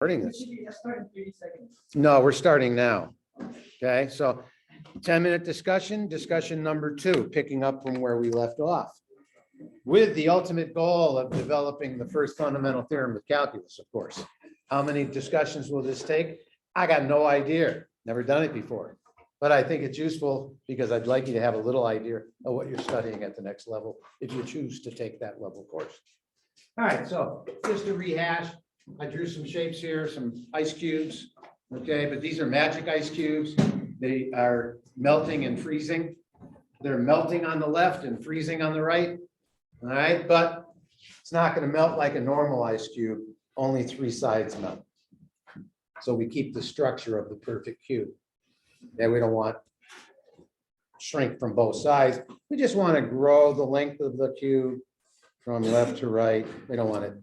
recording this. Start in 30 seconds. No, we're starting now. Okay, so 10-minute discussion number 2, picking up from where we left off. With the ultimate goal of developing the first fundamental theorem of calculus, of course. How many discussions will this take? I got no idea. Never done it before. But I think it's useful because I'd like you to have a little idea of what you're studying at the next level if you choose to take that level course. All right, so just to rehash, I drew some shapes here, some ice cubes. Okay, but these are magic ice cubes. They are melting and freezing. They're melting on the left and freezing on the right. All right, but it's not going to melt like a normal ice cube. Only 3 sides melt. So we keep the structure of the perfect cube. And we don't want shrink from both sides. We just want to grow the length of the cube from left to right. We don't want it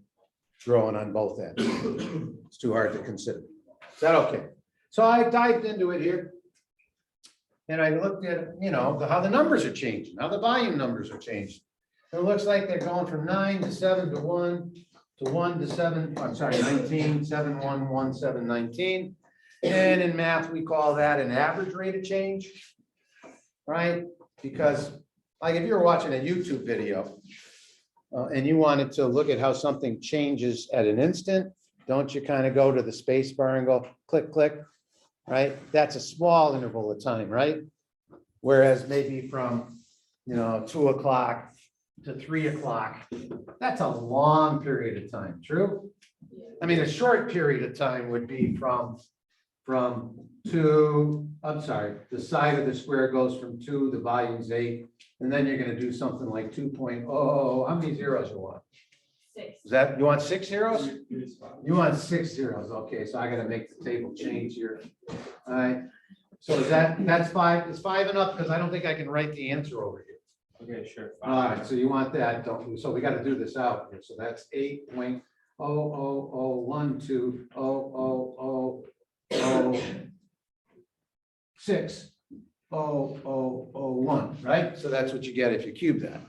growing on both ends. It's too hard to consider. Is that okay? So I dived into it here. And I looked at, how the numbers are changing, how the volume numbers are changing. It looks like they're going from 9 to 7 to 1 to 1 to 7, I'm sorry, 19, 7, 1, 1, 7, 19. And in math, we call that an average rate of change, right? Because like if you were watching a YouTube video and you wanted to look at how something changes at an instant, don't you kind of go to the space bar and go click, click, right? That's a small interval of time, right? Whereas maybe from, 2 o'clock to 3 o'clock, that's a long period of time, true? I mean, a short period of time would be from 2, I'm sorry, the side of the square goes from 2, the volume's 8, and then you're gonna do something like 2.0, how many zeros you want? 6. Is that, you want 6 zeros? You want 6 zeros, okay, so I gotta make the table change here. All right, so that's 5, is 5 enough? Because I don't think I can write the answer over here. Okay, sure. All right, so you want that, don't you? So we gotta do this out here, so that's 8.0001200060001, right? So that's what you get if you cube that.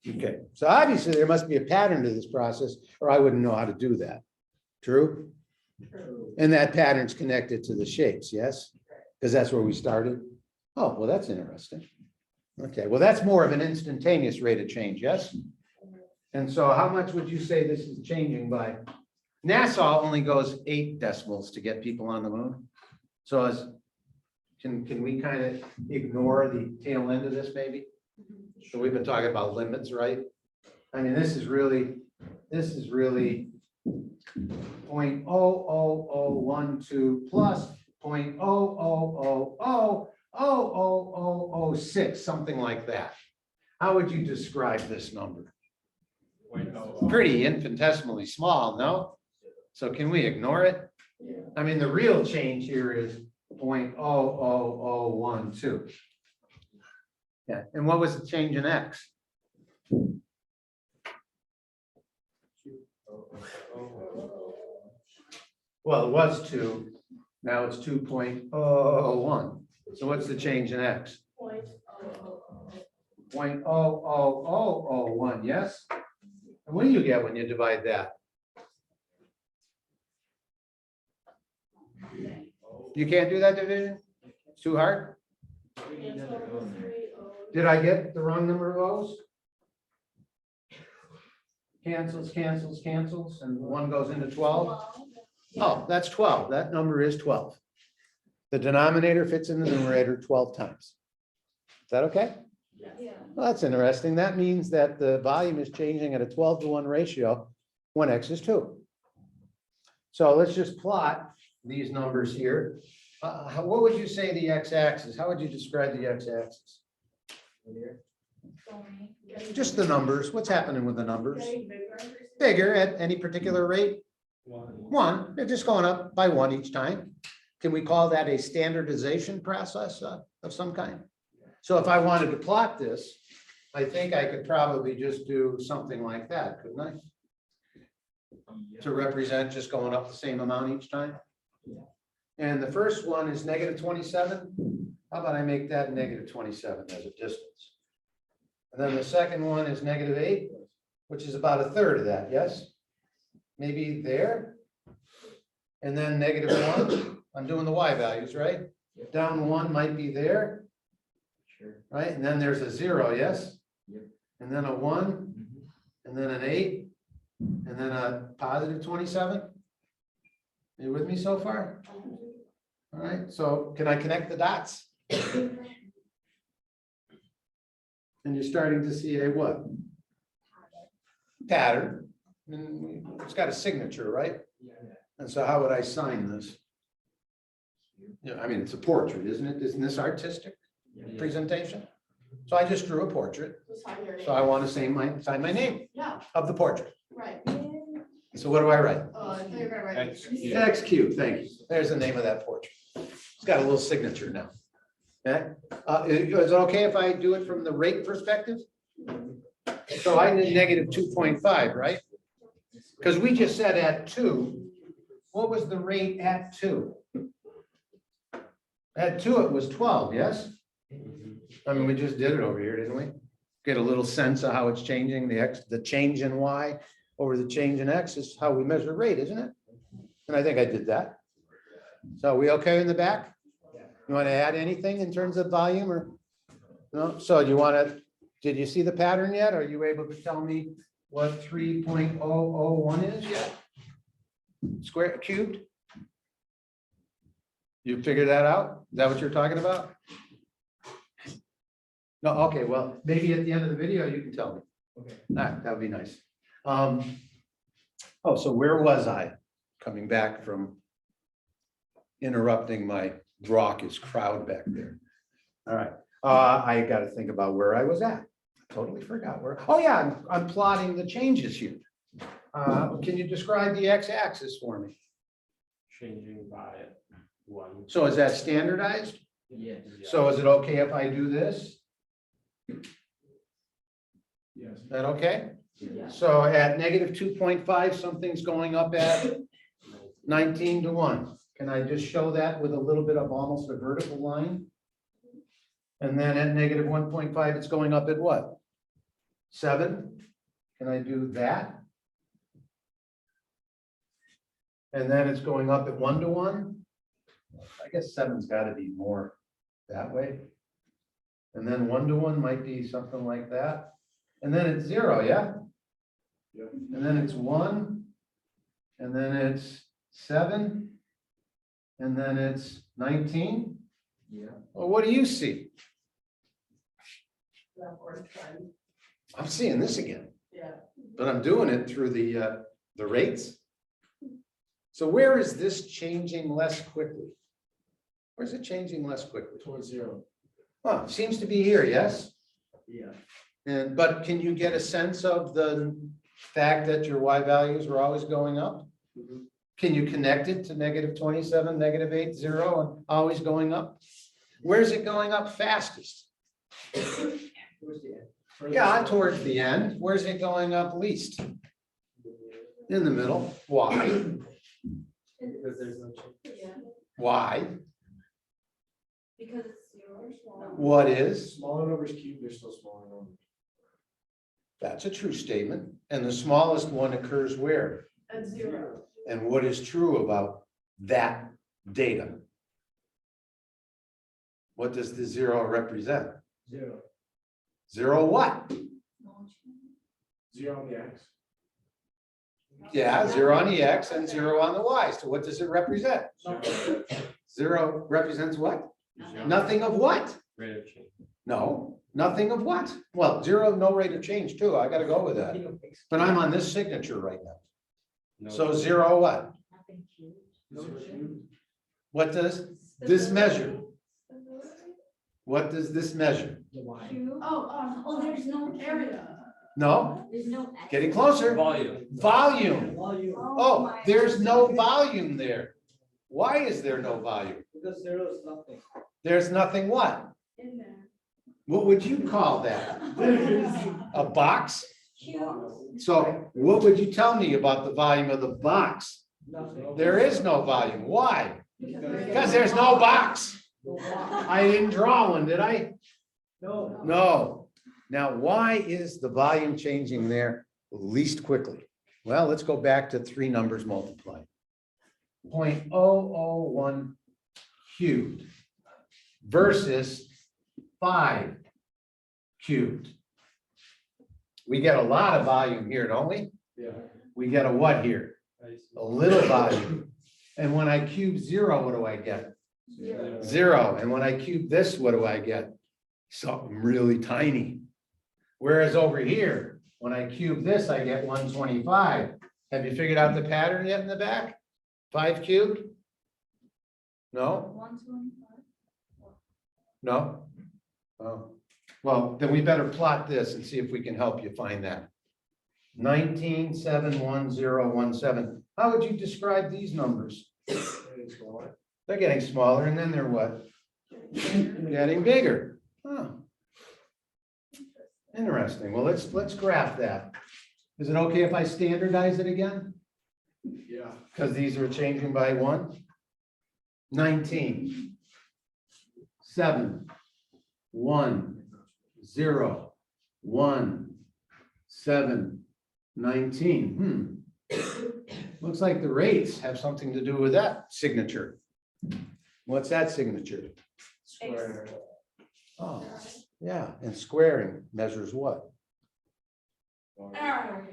Okay, so obviously there must be a pattern to this process, or I wouldn't know how to do that. True? And that pattern's connected to the shapes, yes? Because that's where we started. Oh, well, that's interesting. Okay, well, that's more of an instantaneous rate of change, yes? And so how much would you say this is changing by? NASA only goes 8 decimals to get people on the moon. So can we kind of ignore the tail end of this maybe? So we've been talking about limits, right? I mean, this is really 0.00012 plus 0.0000006, something like that. How would you describe this number? Pretty infinitesimally small, no? So can we ignore it? I mean, the real change here is 0.00012. Yeah, and what was the change in X? Well, it was 2, now it's 2.001. So what's the change in X? 0.00001, yes? And what do you get when you divide that? You can't do that division? It's too hard? Did I get the wrong number of O's? Cancels, cancels, cancels, and 1 goes into 12? Oh, that's 12. That number is 12. The denominator fits in the numerator 12 times. Is that okay? Yeah. Well, that's interesting. That means that the volume is changing at a 12-to-1 ratio when X is 2. So let's just plot these numbers here. What would you say the X-axis? How would you describe the X-axis? Just the numbers. What's happening with the numbers? Bigger at any particular rate? 1. They're just going up by 1 each time. Can we call that a standardization process of some kind? So if I wanted to plot this, I think I could probably just do something like that, couldn't I? To represent just going up the same amount each time. And the first one is -27. How about I make that -27 as a distance? And then the second one is -8, which is about 1/3 of that, yes? Maybe there. and then -1. I'm doing the y values, right? Down 1 might be there, Sure. right? And then there's a 0, yes? Yep. And then a 1, and then an 8, and then a positive 27. Are you with me so far? All right, so can I connect the dots? And you're starting to see a what? Pattern. And it's got a signature, right? And so how would I sign this? Yeah, I mean, it's a portrait, isn't it? Isn't this artistic presentation? So I just drew a portrait. So I want to sign my name Yeah, of the portrait. right. So what do I write? I thought you were gonna write. X cube, thank you. There's the name of that portrait. It's got a little signature now. Okay, is it okay if I do it from the rate perspective? So I did -2.5, right? Because we just said at 2, what was the rate at 2? At 2, it was 12, yes? I mean, we just did it over here, didn't we? Get a little sense of how it's changing, the change in Y over the change in X is how we measure rate, isn't it? And I think I did that. So are we okay in the back? You want to add anything in terms of volume or? No, so you want to, did you see the pattern yet? Are you able to tell me what 3.001 is yet? Square cubed? You figured that out? Is that what you're talking about? No, okay, well, maybe at the end of the video, you can tell me. Okay. That would be nice. Oh, so where was I? Coming back from interrupting my raucous crowd back there. All right, I got to think about where I was at. Totally forgot where. Oh, yeah, I'm plotting the changes here. Can you describe the x-axis for me? Changing by 1. So is that standardized? Yes. So is it okay if I do this? Yes. Is that okay? Yeah. So at -2.5, something's going up at 19-1. Can I just show that with a little bit of almost a vertical line? And then at -1.5, it's going up at what? 7? Can I do that? And then it's going up at 1-1. I guess 7's got to be more that way. And then 1-1 might be something like that. And then it's 0, yeah? Yep. And then it's 1. And then it's 7. And then it's 19. Yeah. Well, what do you see? Upward trend. I'm seeing this again, Yeah. but I'm doing it through the rates. So where is this changing less quickly? Where's it changing less quickly? Towards 0. Huh, seems to be here, yes? Yeah. And, but can you get a sense of the fact that your Y values were always going up? Can you connect it to -27, -8, 0, and always going up? Where's it going up fastest? Towards the end. Yeah, towards the end. Where's it going up least? In the middle. Why? Because there's no change. Yeah. Why? Because it's 0 or smaller. What is? Smaller numbers cubed, they're still smaller numbers. That's a true statement. And the smallest one occurs where? At 0. And what is true about that data? What does the 0 represent? 0. 0 what? 0 on the X. Yeah, 0 on the X and 0 on the Y. So what does it represent? 0 represents what? Nothing of what? Rate of change. No, nothing of what? Well, 0, no rate of change too. I gotta go with that. But I'm on this signature right now. No. So 0 what? No change. What does this measure? What does this measure? The Y. Oh, there's no area. No, There's no. getting closer. Volume. Volume. Volume. Oh, there's no volume there. Why is there no volume? Because 0 is nothing. There's nothing what? In there. What would you call that? A box? So what would you tell me about the volume of the box? Nothing. There is no volume. Why? Because Because there's no box. no Y. I didn't draw one, did I? No. No. Now, why is the volume changing there least quickly? Well, let's go back to 3 numbers multiplied. 0.001 cubed versus 5 cubed. We get a lot of volume here, don't we? Yeah. We get a what here? I see. A little volume. And when I cube 0, what do I get? Zero. 0. And when I cube this, what do I get? Something really tiny. Whereas over here, when I cube this, I get 125. Have you figured out the pattern yet in the back? 5 cubed? No? 125. No? Oh, well, then we better plot this and see if we can help you find that. 19,71017. How would you describe these numbers? It's smaller. They're getting smaller and then they're what? Getting bigger. Huh. Interesting. Well, let's graph that. Is it okay if I standardize it again? Yeah. Because these are changing by 1. 19. 7. 1. 0. 1. 7. 19. Looks like the rates have something to do with that signature. What's that signature? Square. Oh, yeah, and squaring measures what?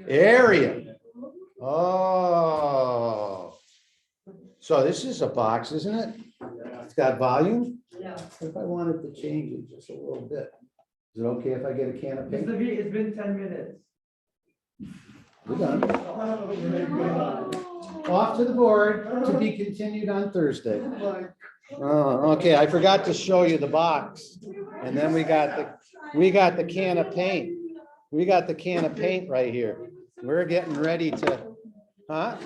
Area. Oh. So this is a box, isn't it? It's got volume? Yeah. If I wanted to change it just a little bit, is it okay if I get a can of paint? It's been 10 minutes. We're done. Off to the board to be continued on Thursday. Oh, okay, I forgot to show you the box. And then we got the can of paint. We got the can of paint right here. We're getting ready to, huh?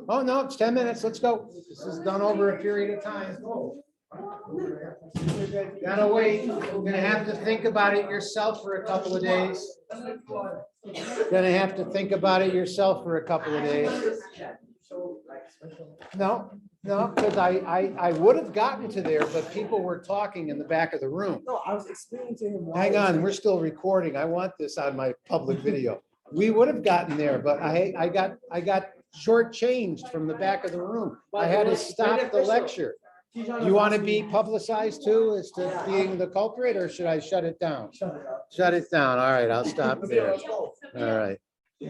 Oh, no, it's 10 minutes. Let's go. This is done over a period of time. Gotta wait. You're gonna have to think about it yourself for a couple of days. Gonna have to think about it yourself for a couple of days. No, because I would have gotten to there, but people were talking in the back of the room. No, I was explaining to him. why Hang it's- on, we're still recording. I want this on my public video. We would have gotten there, but I got shortchanged from the back of the room. I had to stop the lecture. You want to be publicized too as to being the culprit, or should I shut it down? Shut it up. Shut it down. All right, I'll stop there. Let's go. All right.